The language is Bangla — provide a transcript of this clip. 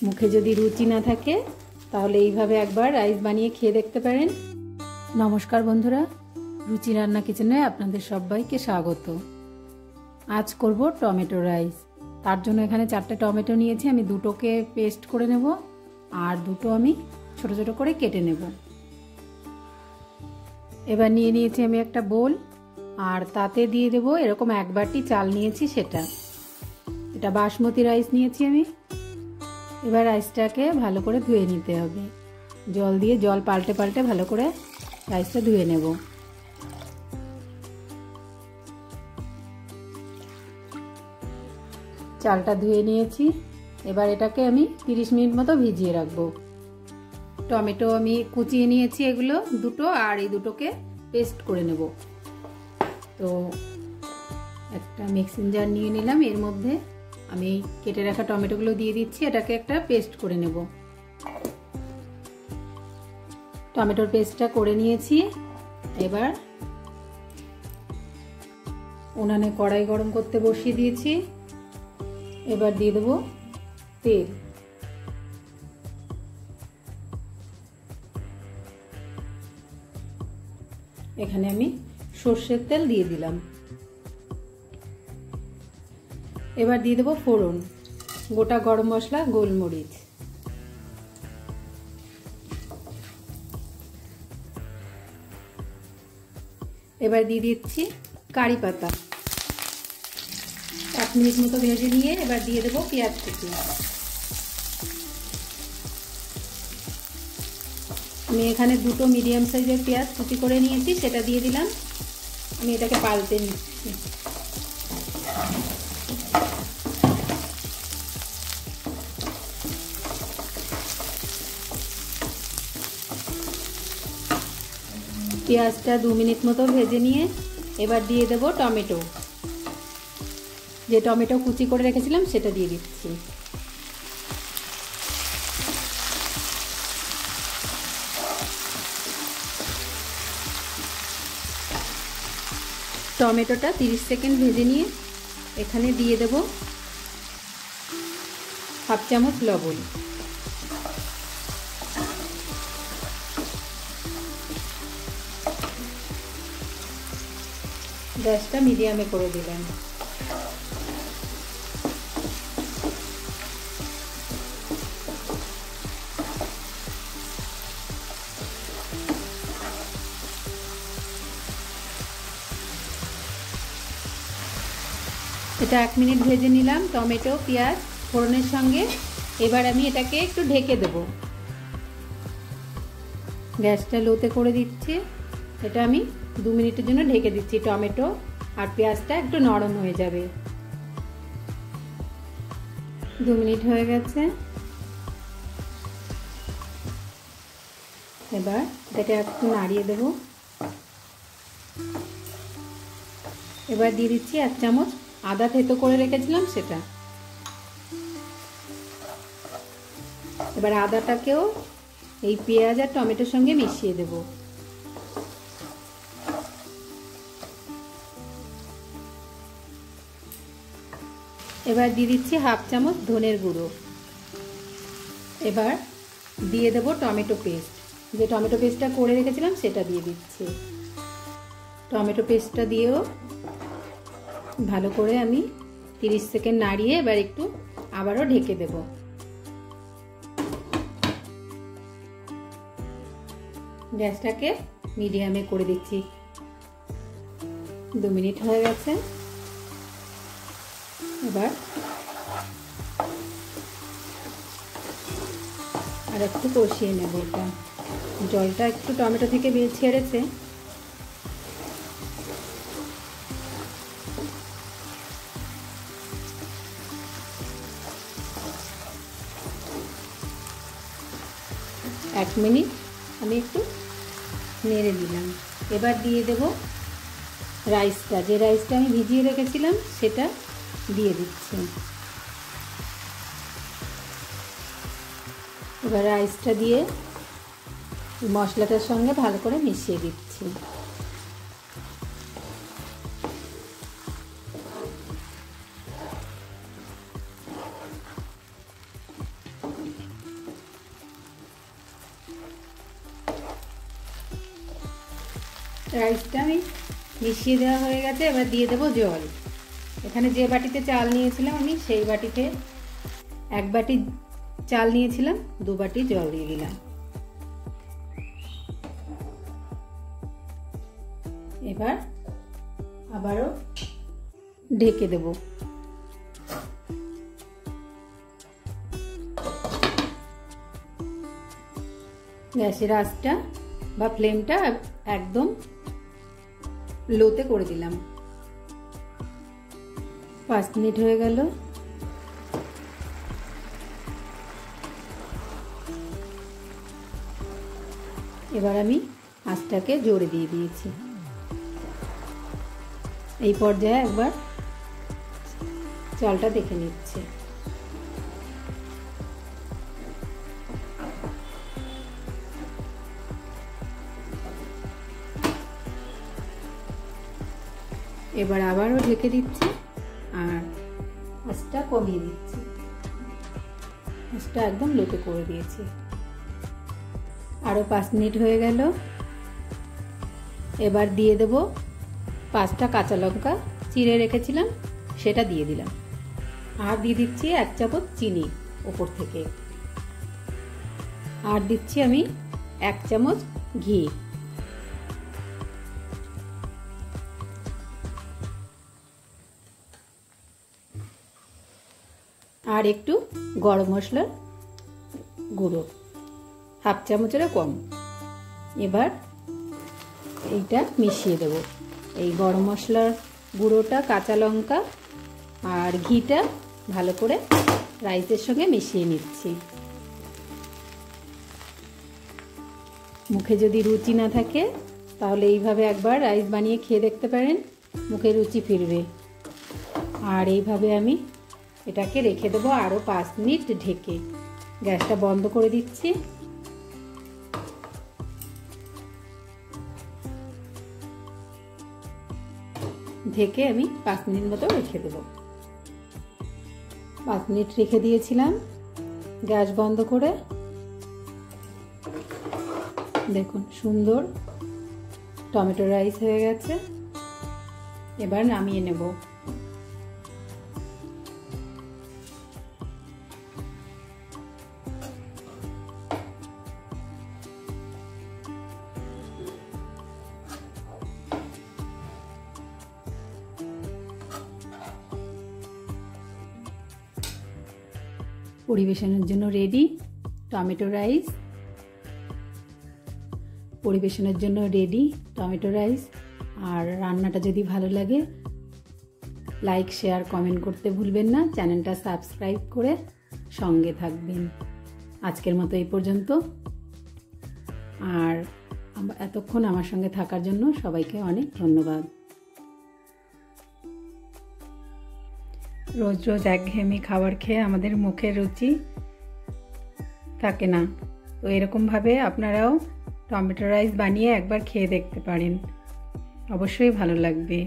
মুখে যদি রুচি না থাকে তাহলে এইভাবে একবার রাইস বানিয়ে খেয়ে দেখতে পারেন। নমস্কার বন্ধুরা, রুচি রান্না কিচেনে আপনাদের সবাইকে স্বাগত। আজ করব টমেটো রাইস। তার জন্য এখানে 4টে টমেটো নিয়েছি, আমি দুটোকে পেস্ট করে নেব আর দুটো আমি ছোট ছোট করে কেটে নেব। এবার নিয়ে নিয়েছি আমি একটা বোল, আর তাতে দিয়ে দেব এরকম 1 বাটি চাল নিয়েছি, এটা বাসমতি রাইস নিয়েছি আমি। এবার রাইসটাকে ভালো করে ধুয়ে নিতে হবে, জল দিয়ে জল পাল্টে পাল্টে ভালো করে রাইসটা ধুয়ে নেব। চালটা ধুয়ে নিয়েছি, এবার এটাকে আমি 30 মিনিট মতো ভিজিয়ে রাখবো। টমেটো আমি কুচিয়ে নিয়েছি, এগুলো দুটো, আর এই দুটোকে পেস্ট করে নেব। তো একটা মিক্সিং জার নিয়ে নিলাম, এর মধ্যে আমি কেটে রাখা টমেটোগুলো দিয়ে দিচ্ছি, এটাকে একটা পেস্ট করে নেব। টমেটোর পেস্টটা করে নিয়েছি। এবার উনানে কড়াই গরম করতে বসিয়ে দিয়েছি। এবার দিয়ে দেব তেল। এখানে আমি সর্ষের তেল দিয়ে দিলাম। এবার দিয়ে দেবো ফোড়ন, গোটা গরম মশলা, গোলমরিচ। এবার দিয়ে দিচ্ছি কারি পাতা। 1 মিনিট মতো ভেজে নিয়ে এবার দিয়ে দেবো পেঁয়াজ কুচি। আমি এখানে দুটো মিডিয়াম সাইজের পেঁয়াজ কুচি করে নিয়েছি, সেটা দিয়ে দিলাম। আমি এটাকে পাল্টে নিচ্ছি। পেঁয়াজটা 2 মিনিট মতো ভেজে নিয়ে এবার দিয়ে দেব টমেটো। যে টমেটো কুচি করে রেখেছিলাম সেটা দিয়ে দিচ্ছি। টমেটোটা 30 সেকেন্ড ভেজে নিয়ে এখানে দিয়ে দেব হাফ চামচ লবণ। গ্যাসটা মিডিয়ামে করে দিলাম। এটা 1 মিনিট ভেজে নিলাম টমেটো পেঁয়াজ ফোড়নের সঙ্গে। এবার আমি এটাকে একটু ঢেকে দেব। গ্যাসটা লোতে করে দিচ্ছি। এটা আমি 2 মিনিটের জন্য ঢেকে দিচ্ছি। টমেটো আর পেঁয়াজটা একটু নরম হয়ে যাবে। 2 মিনিট হয়ে গেছে। এবার এটাকে একটু নাড়িয়ে দেব। এবার দিয়ে দিচ্ছি 1 চামচ আদা থেতো করে রেখেছিলাম সেটা। এবার আদাটাকেও এই পেঁয়াজ আর টমেটোর সঙ্গে মিশিয়ে দেব। এবার দিয়ে দিচ্ছি হাফ চামচ ধনের গুঁড়ো। এবার দিয়ে দেব টমেটো পেস্ট, যে টমেটো পেস্টটা করে রেখেছিলাম সেটা দিয়ে দিচ্ছি। টমেটো পেস্টটা দিয়েও ভালো করে আমি 30 সেকেন্ড নাড়িয়ে এবার একটু আবারও ঢেকে দেব। গ্যাসটাকে মিডিয়ামে করে দিচ্ছি। 2 মিনিট হয়ে গেছে। এবার আর একটু কষিয়ে নেব। এটা জলটা একটু টমেটো থেকে ছেড়েছে। এক মিনিট আমি একটু নেড়ে দিলাম। এবার দিয়ে দেব রাইসটা, যে রাইসটা আমি ভিজিয়ে রেখেছিলাম সেটা দিয়ে দিচ্ছি। এবার রাইসটা দিয়ে মশলাটার সঙ্গে ভালো করে মিশিয়ে দিচ্ছি। রাইসটা আমি মিশিয়ে দেওয়া হয়ে গেছে। এবার দিয়ে দেবো জল। এখানে যে বাটিতে চাল নিয়েছিলাম আমি, সেই বাটিতে 1 বাটি চাল নিয়েছিলাম, 2 বাটি জল দিয়ে দিলাম। এবার আবারও ঢেকে দেব। গ্যাসের আঁচটা বা ফ্লেমটা একদম লোতে করে দিলাম। 5 মিনিট হয়ে গেল। এবার আমি আঁচটাকে জোরে দিয়ে দিয়েছি। এই পর্যায়ে একবার চালটা দেখে নিচ্ছে। এবার আবারও ঢেকে দিচ্ছি আর আঁচটা কমিয়ে দিচ্ছি। আঁচটা একদম লোতে করে দিয়েছি। আরও 5 মিনিট হয়ে গেল। এবার দিয়ে দেব 5টা কাঁচা লঙ্কা চিড়ে রেখেছিলাম, সেটা দিয়ে দিলাম। আর দিয়ে দিচ্ছি 1 চামচ চিনি ওপর থেকে। আর দিচ্ছি আমি 1 চামচ ঘি। আর একটু গরম মশলার গুঁড়ো, 1/2 চামচেরও কম। এবার এইটা মিশিয়ে দেব। এই গরম মশলার গুঁড়োটা, কাঁচা লঙ্কা আর ঘিটা ভালো করে রাইসের সঙ্গে মিশিয়ে নিচ্ছি। মুখে যদি রুচি না থাকে তাহলে এইভাবে একবার রাইস বানিয়ে খেয়ে দেখতে পারেন, মুখে রুচি ফিরবে। আর এইভাবে আমি এটাকে রেখে দেবো আরও 5 মিনিট ঢেকে। গ্যাসটা বন্ধ করে দিচ্ছি। ঢেকে আমি 5 মিনিট মতো রেখে দেবো। 5 মিনিট রেখে দিয়েছিলাম গ্যাস বন্ধ করে। দেখুন সুন্দর টমেটো রাইস হয়ে গেছে। এবার নামিয়ে নেব। পরিবেশনের জন্য রেডি টমেটো রাইস। পরিবেশনের জন্য রেডি টমেটো রাইস। আর রান্নাটা যদি ভালো লাগে লাইক, শেয়ার, কমেন্ট করতে ভুলবেন না। চ্যানেলটা সাবস্ক্রাইব করে সঙ্গে থাকবেন। আজকের মতো এই পর্যন্ত। আর এতক্ষণ আমার সঙ্গে থাকার জন্য সবাইকে অনেক ধন্যবাদ। রোজ রোজ একঘেয়েমি খাবার খেয়ে আমাদের মুখে রুচি থাকে না, তো এরকমভাবে আপনারাও টমেটো রাইস বানিয়ে একবার খেয়ে দেখতে পারেন, অবশ্যই ভালো লাগবে।